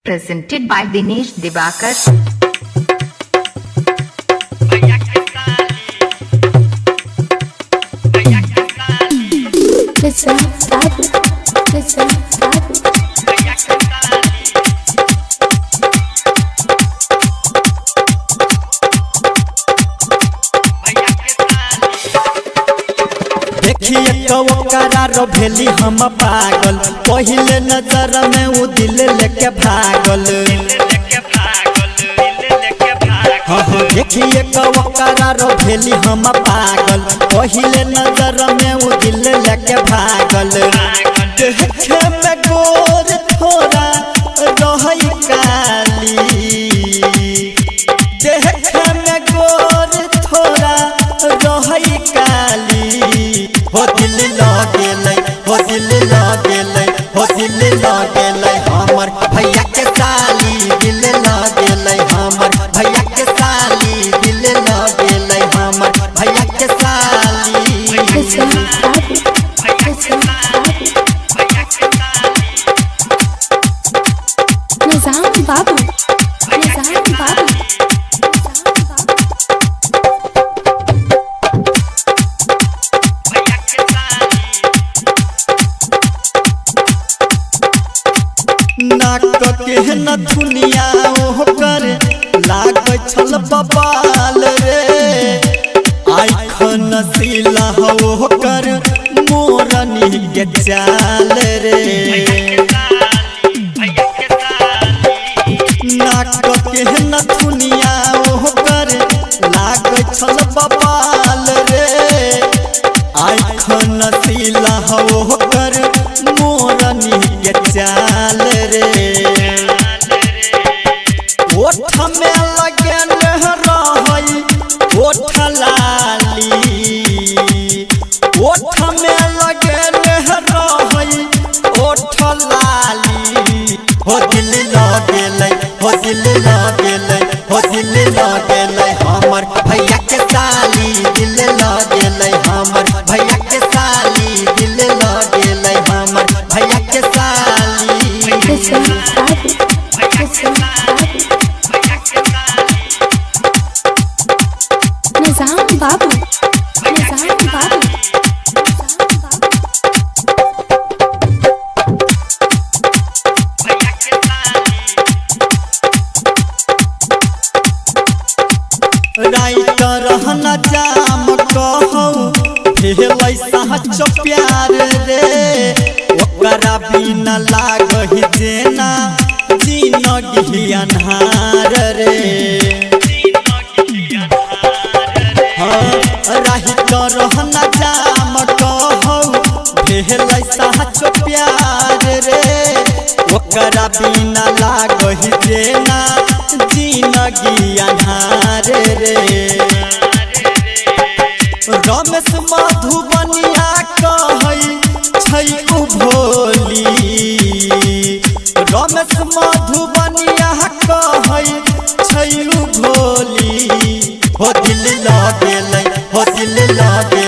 presented by Dinesh Divakar. देखिए कवकारा भेली हम पागल पहले नजर में वो दिल लेके भागल। देखिए कवकारा भेली हम पागल पहले नजर में वो दिल लेके भागल। देखे में गोर थोड़ा रही काली, देखे में गोर थोड़ा रही काली। हो दिल लगेलै, हो दिल लगेलै, हो दिल लगेलै हमर भैया के साली। दिल लगेलै हमर भैया के साली, दिल लगेलै हमर भैया के साली। निजाम बाबू, निजाम बाबू। नाक के न दुनिया ओकर लाग छल बबाल रे। आँखन सिला होकर मोरनी के चाल रे। नाक के न दुनिया ओकर लाग छल बबाल रे। आँखन सिला होकर मोरनी के चाल रे। ओठ में लगन रही ओठ लाली, ओठ में लगन रही ओठ लाली। हो दिल लगेलै, हो दिल लगेलै, हो दिल लगेलै हमर भैया के साली। दिल लगेलै हमर भैया के साली, दिल लगेलै हमर भैया के साली। निजाम बाबू, निजाम बाबू। राइटर न जाम कहूँ भेलै सच प्यार रे। ओकरा बिना लागही जेना जिंदगी अन्हार रे। राइटर न जाम कहूँ भेलै सच प्यार रे। ओकरा बिना लागही जेना जिंदगी अन्हार रे। रमेश मधुबनिया कहै छै उ भोली, रमेश मधुबनिया कहै छै उ भोली। हो दिल लगेलै, हो दिल लगेलै।